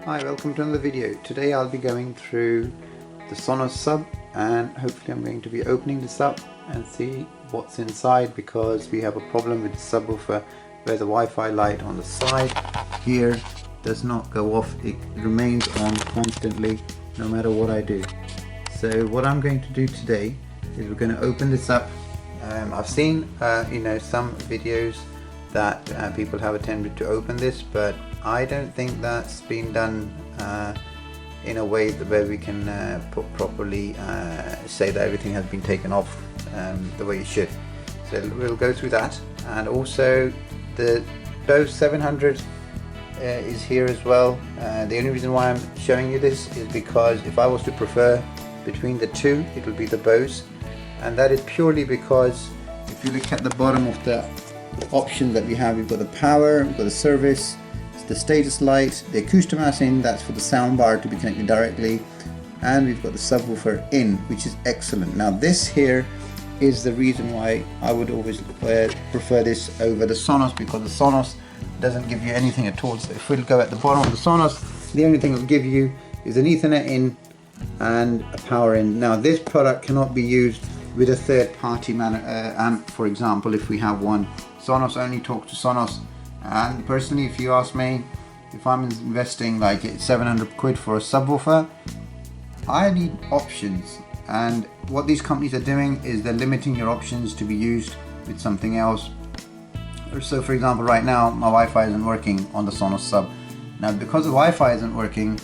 Hi, welcome to another video. Today I'll be going through the Sonos sub and hopefully I'm going to be opening this up and see what's inside, because we have a problem with the subwoofer where the Wi-Fi light on the side here does not go off. It remains on constantly no matter what I do. So what I'm going to do today is we're going to open this up. I've seen some videos that people have attempted to open this, but I don't think that's been done in a way where we can properly say that everything has been taken off the way it should. So we'll go through that, and also the Bose 700 is here as well. The only reason why I'm showing you this is because if I was to prefer between the two, it will be the Bose, and that is purely because if you look at the bottom of the options that we have, we've got the power, we've got the service, the status light, the Acoustomas in, that's for the sound bar to be connected directly, and we've got the subwoofer in, which is excellent. Now this here is the reason why I would always prefer this over the Sonos, because the Sonos doesn't give you anything at all. So if we'll go at the bottom of the Sonos, the only thing it'll give you is an Ethernet in and a power in. Now this product cannot be used with a third-party amp, for example, if we have one. Sonos only talks to Sonos, and personally, if you ask me, if I'm investing like 700 quid for a subwoofer, I need options, and what these companies are doing is they're limiting your options to be used with something else. So for example, right now my Wi-Fi isn't working on the Sonos sub. Now because the Wi-Fi isn't working,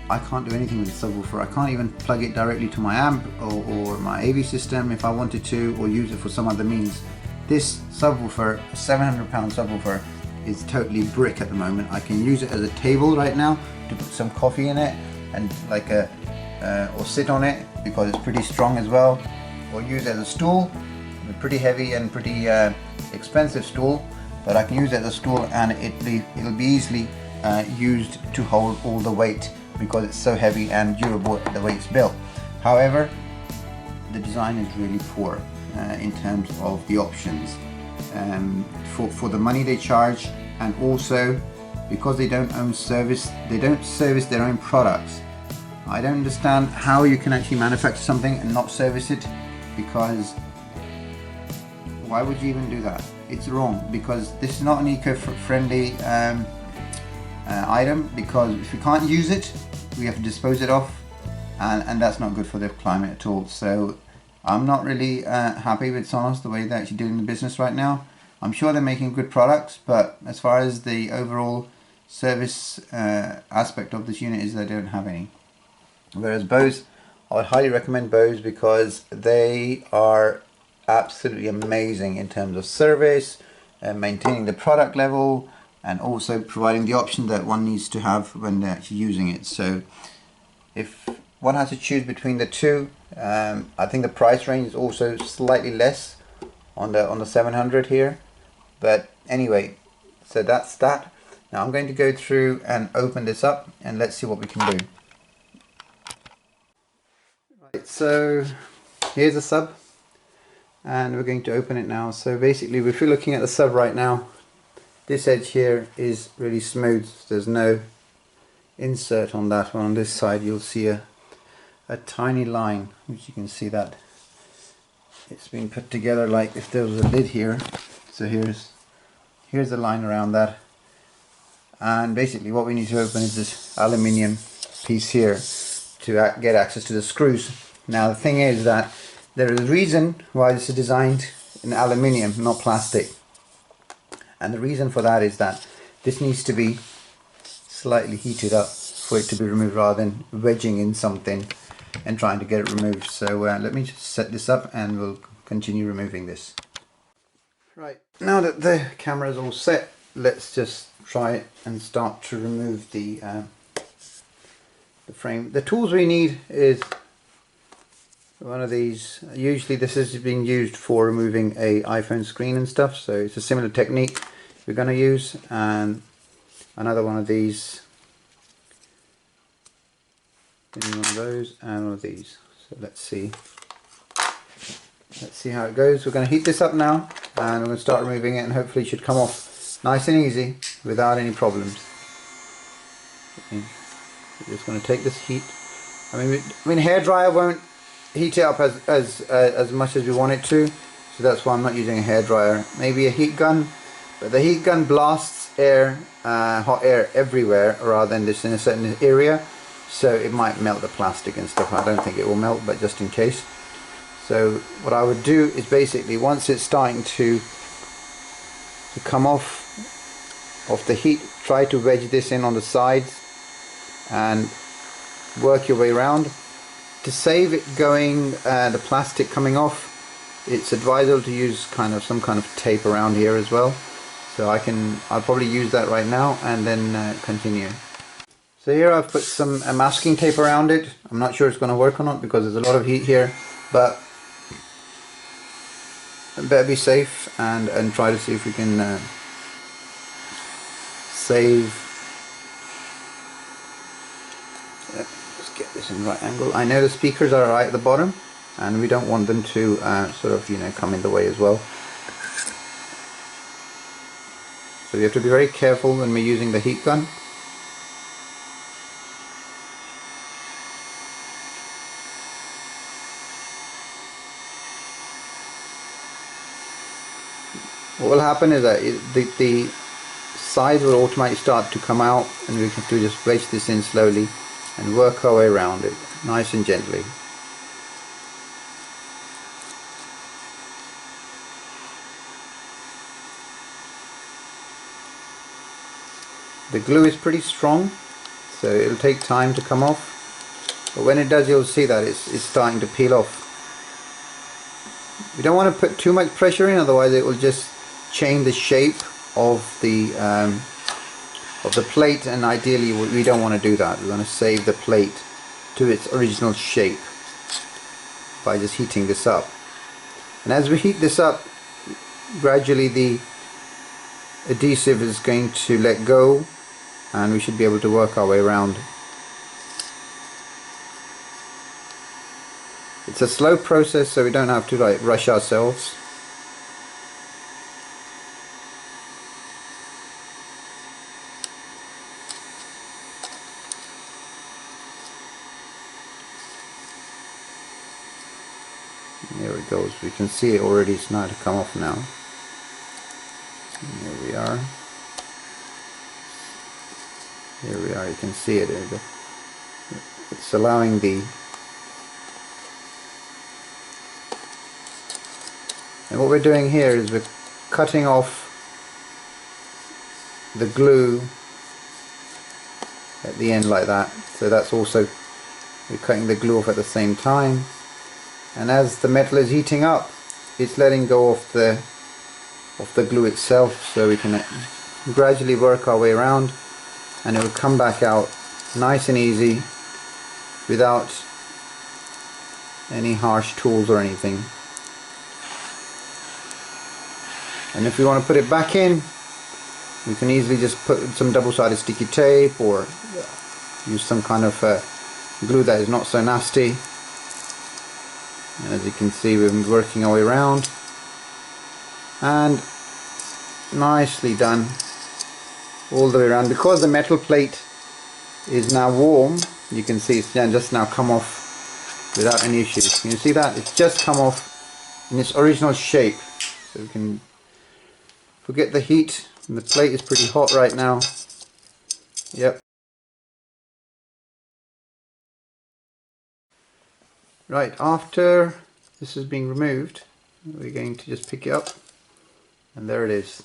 I can't do anything with the subwoofer. I can't even plug it directly to my amp or my AV system if I wanted to, or use it for some other means. This subwoofer, a 700 pound subwoofer, is totally brick at the moment. I can use it as a table right now to put some coffee in it and or sit on it because it's pretty strong as well, or use it as a stool. It's a pretty heavy and pretty expensive stool, but I can use it as a stool, and it'll be easily used to hold all the weight because it's so heavy and durable the way it's built. However, the design is really poor in terms of the options for the money they charge, and also because they don't service their own products. I don't understand how you can actually manufacture something and not service it, because why would you even do that? It's wrong, because this is not an eco-friendly item, because if we can't use it, we have to dispose it off, and that's not good for the climate at all. So I'm not really happy with Sonos the way they're actually doing the business right now. I'm sure they're making good products, but as far as the overall service aspect of this unit is, they don't have any. Whereas Bose, I would highly recommend Bose, because they are absolutely amazing in terms of service and maintaining the product level, and also providing the option that one needs to have when they're actually using it. So if one has to choose between the two, I think the price range is also slightly less on the 700 here. But anyway, so that's that. Now I'm going to go through and open this up, and let's see what we can do. Right, so here's the sub, and we're going to open it now. So basically, if you're looking at the sub right now, this edge here is really smooth. There's no insert on that one. On this side you'll see a tiny line, which you can see that it's been put together like if there was a lid here. So here's the line around that, and basically what we need to open is this aluminium piece here to get access to the screws. Now the thing is that there is a reason why this is designed in aluminium, not plastic. And the reason for that is that this needs to be slightly heated up for it to be removed, rather than wedging in something and trying to get it removed. So let me just set this up and we'll continue removing this. Right, now that the camera is all set, let's just try it and start to remove the frame. The tools we need is one of these. Usually this is being used for removing a iPhone screen and stuff, so it's a similar technique we're going to use, and another one of these, one of those, and one of these. So let's see how it goes. We're going to heat this up now, and we're going to start removing it, and hopefully it should come off nice and easy without any problems. Okay. We're just going to take this heat. I mean, hairdryer won't heat it up as much as we want it to, so that's why I'm not using a hairdryer. Maybe a heat gun, but the heat gun blasts air, hot air everywhere rather than just in a certain area, so it might melt the plastic and stuff. I don't think it will melt, but just in case. So what I would do is basically, once it's starting to come off of the heat, try to wedge this in on the sides and work your way around. To save it going, the plastic coming off, it's advisable to use some kind of tape around here as well. So I'll probably use that right now and then continue. So here I've put some masking tape around it. I'm not sure it's going to work or not because there's a lot of heat here, but better be safe and try to see if we can save. Just get this in the right angle. I know the speakers are right at the bottom and we don't want them to sort of, you know, come in the way as well. So we have to be very careful when we're using the heat gun. What will happen is that the sides will automatically start to come out, and we have to just wedge this in slowly and work our way around it, nice and gently. The glue is pretty strong, so it'll take time to come off, but when it does, you'll see that it's starting to peel off. We don't want to put too much pressure in, otherwise it will just change the shape of the plate, and ideally we don't want to do that. We want to save the plate to its original shape by just heating this up. And as we heat this up, gradually the adhesive is going to let go and we should be able to work our way around. It's a slow process, so we don't have to like rush ourselves. There it goes. We can see it already. It's not to come off now. And here we are. Here we are. You can see it. There you go. It's allowing the. And what we're doing here is we're cutting off the glue at the end like that. So that's also, we're cutting the glue off at the same time. And as the metal is heating up, it's letting go of the glue itself, so we can gradually work our way around and it will come back out nice and easy without any harsh tools or anything. And if we want to put it back in, we can easily just put some double-sided sticky tape or use some kind of glue that is not so nasty. And as you can see, we've been working our way around and nicely done all the way around. Because the metal plate is now warm, you can see it's just now come off without any issues. Can you see that? It's just come off in its original shape. So we can forget the heat, and the plate is pretty hot right now. Yep. Right, after this is being removed, we're going to just pick it up, and there it is.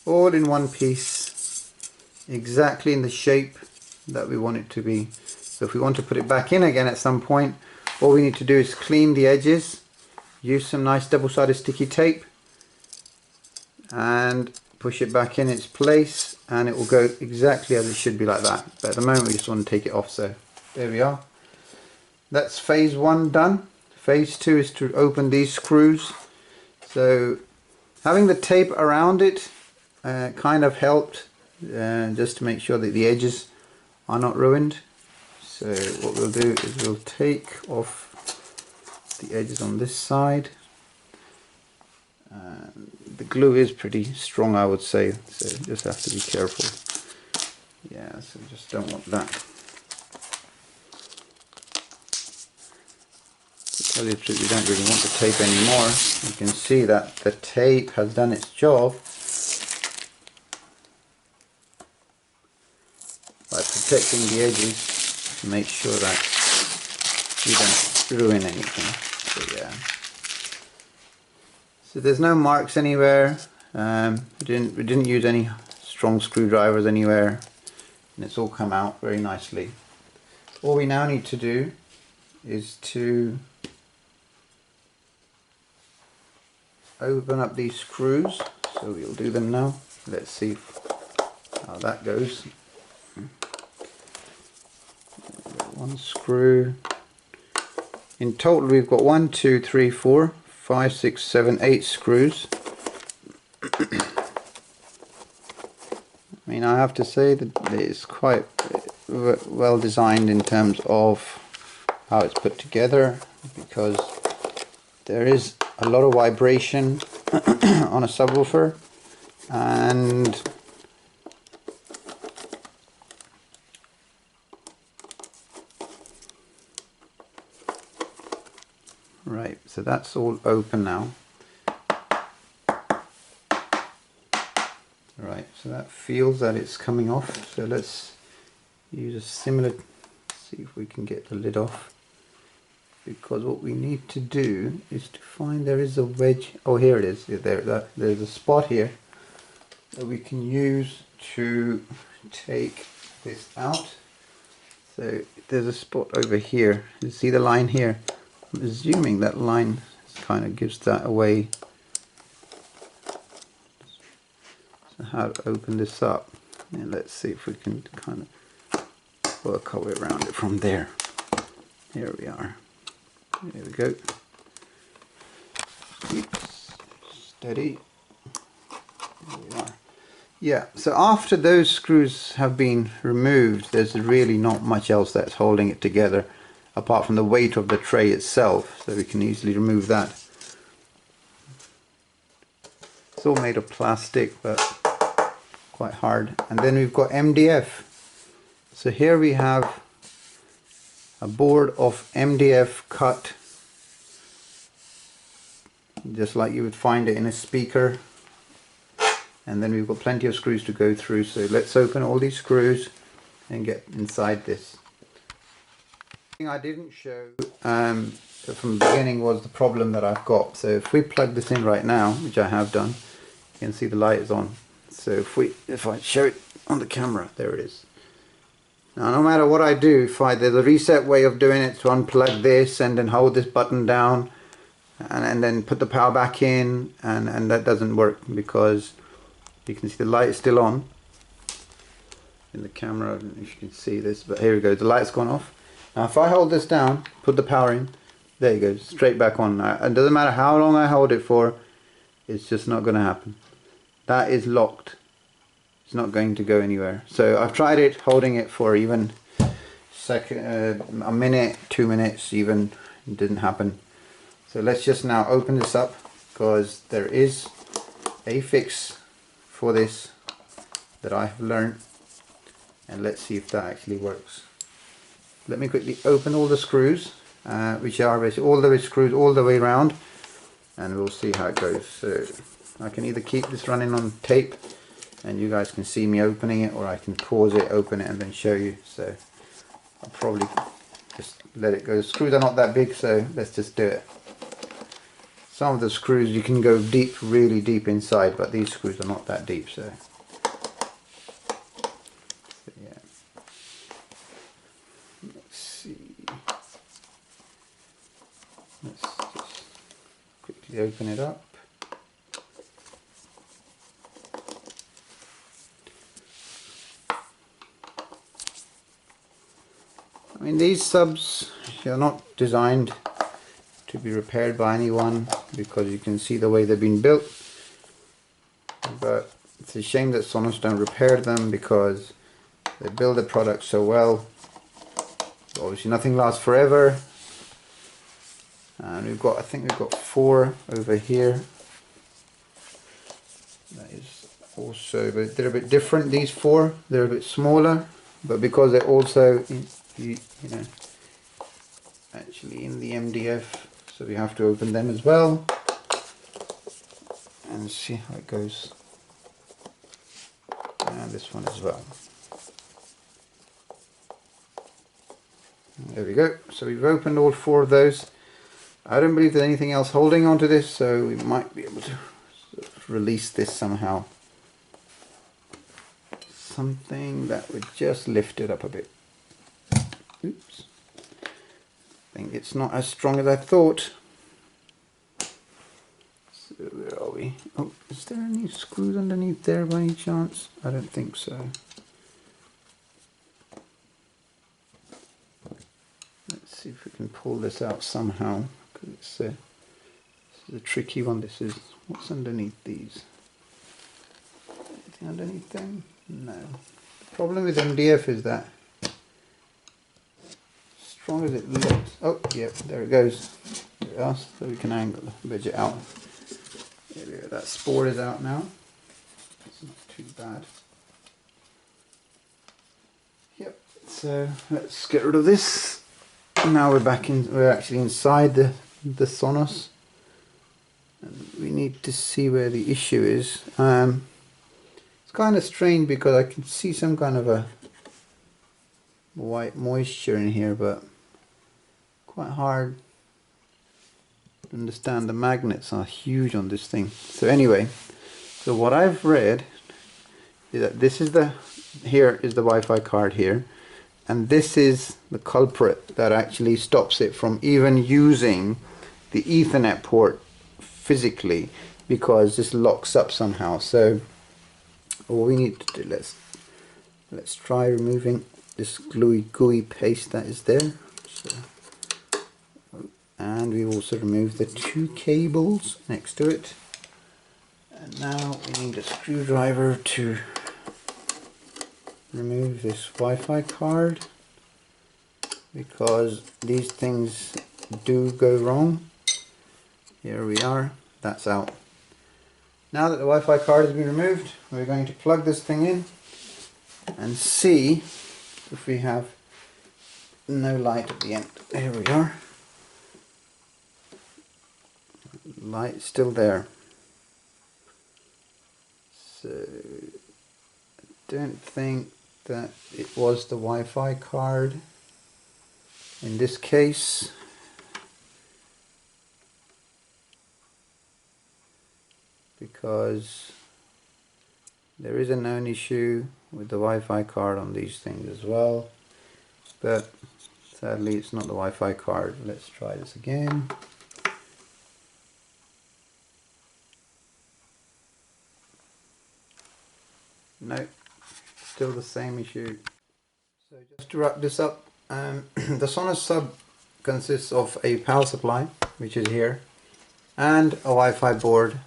All in one piece, exactly in the shape that we want it to be. So if we want to put it back in again at some point, all we need to do is clean the edges, use some nice double-sided sticky tape, and push it back in its place, and it will go exactly as it should be, like that. But at the moment we just want to take it off, so there we are. That's phase one done. Phase two is to open these screws. So having the tape around it kind of helped, just to make sure that the edges are not ruined. So what we'll do is we'll take off the edges on this side. The glue is pretty strong, I would say, so you just have to be careful. Yeah, so just don't want that. To tell you the truth, we don't really want the tape anymore. You can see that the tape has done its job by protecting the edges to make sure that we don't ruin anything. So yeah. So there's no marks anywhere. We didn't use any strong screwdrivers anywhere, and it's all come out very nicely. All we now need to do is to open up these screws. So we'll do them now. Let's see how that goes. One screw. In total we've got 1, 2, 3, 4, 5, 6, 7, 8 screws. I mean, I have to say that it's quite well designed in terms of how it's put together, because there is a lot of vibration on a subwoofer, and right, so that's all open now. Right, so that feels that it's coming off. So let's use a similar, see if we can get the lid off, because what we need to do is to find, there is a wedge. Oh, here it is. There's a spot here that we can use to take this out. So there's a spot over here. You see the line here? I'm assuming that line kind of gives that away. So how to open this up, and let's see if we can kind of work our way around it from there. Here we are. There we go. Oops. Steady. There we are. Yeah, so after those screws have been removed, there's really not much else that's holding it together apart from the weight of the tray itself, so we can easily remove that. It's all made of plastic, but quite hard. And then we've got MDF. So here we have a board of MDF cut just like you would find it in a speaker, and then we've got plenty of screws to go through. So let's open all these screws and get inside this. The thing I didn't show from the beginning was the problem that I've got. So if we plug this in right now, which I have done, you can see the light is on. So if I show it on the camera, there it is. Now no matter what I do, there's a reset way of doing it, to unplug this and then hold this button down and then put the power back in, and that doesn't work, because you can see the light is still on in the camera. I don't know if you can see this, but here we go, the light's gone off. Now if I hold this down, put the power in, there you go, straight back on. It doesn't matter how long I hold it for, it's just not going to happen. That is locked. It's not going to go anywhere. So I've tried it holding it for even a minute, 2 minutes even, it didn't happen. So let's just now open this up, because there is a fix for this that I have learned, and let's see if that actually works. Let me quickly open all the screws, which are basically all the screws all the way around, and we'll see how it goes. So I can either keep this running on tape and you guys can see me opening it, or I can pause it, open it and then show you. So I'll probably just let it go. The screws are not that big, so let's just do it. Some of the screws you can go deep, really deep inside, but these screws are not that deep, so yeah. Let's see. Let's just quickly open it up. I mean, these subs are not designed to be repaired by anyone, because you can see the way they've been built, but it's a shame that Sonos don't repair them, because they build the product so well. Obviously nothing lasts forever, and we've got, I think we've got 4 over here. That is also, but they're a bit different. These four, they're a bit smaller, but because they're also you know, actually in the MDF, so we have to open them as well and see how it goes. And this one as well. There we go. So we've opened all four of those. I don't believe there's anything else holding onto this, so we might be able to sort of release this somehow. Something that would just lift it up a bit. Oops. I think it's not as strong as I thought. So where are we? Oh, is there any screws underneath there by any chance? I don't think so. Let's see if we can pull this out somehow, because this is a tricky one. This is, what's underneath these? Anything underneath them? No. The problem with MDF is that, strong as it looks, oh yeah, there it goes. There we are, so we can angle the budget out. There we go, that spore is out now. It's not too bad. Yep, so let's get rid of this. Now we're back in, we're actually inside the Sonos. And we need to see where the issue is. It's kind of strange because I can see some kind of a white moisture in here, but quite hard to understand. The magnets are huge on this thing. So anyway, so what I've read is that this is here is the Wi-Fi card here, and this is the culprit that actually stops it from even using the Ethernet port physically, because this locks up somehow. So all we need to do, let's try removing this gooey paste that is there. So, and we've also removed the two cables next to it. And now we need a screwdriver to remove this Wi-Fi card, because these things do go wrong. Here we are, that's out. Now that the Wi-Fi card has been removed, we're going to plug this thing in and see if we have no light at the end. Here we are. Light still there. So I don't think that it was the Wi-Fi card in this case. Because there is a known issue with the Wi-Fi card on these things as well, but sadly it's not the Wi-Fi card. Let's try this again. No, still the same issue. So just to wrap this up, the Sonos sub consists of a power supply, which is here, and a Wi-Fi board,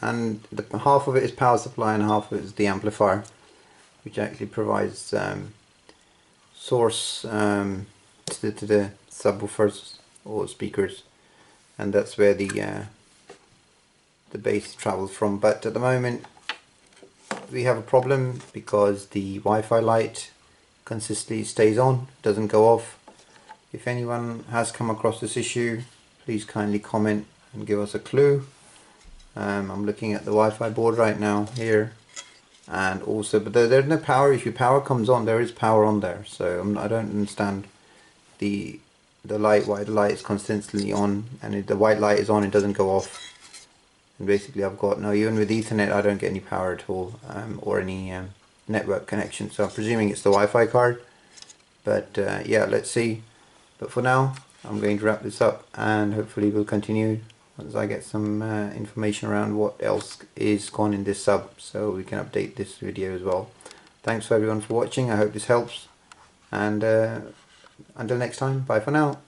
and half of it is power supply and half of it is the amplifier, which actually provides source to the subwoofers or speakers, and that's where the bass travels from. But at the moment we have a problem because the Wi-Fi light consistently stays on, doesn't go off. If anyone has come across this issue, please kindly comment and give us a clue. I'm looking at the Wi-Fi board right now here, and also, but there's no power. If your power comes on, there is power on there, so I don't understand the light, why the light is constantly on, and if the white light is on, it doesn't go off. And basically I've got even with Ethernet I don't get any power at all, or any network connection, so I'm presuming it's the Wi-Fi card. But yeah, let's see. But for now I'm going to wrap this up, and hopefully we'll continue once I get some information around what else is gone in this sub, so we can update this video as well. Thanks for everyone for watching. I hope this helps, and until next time, bye for now.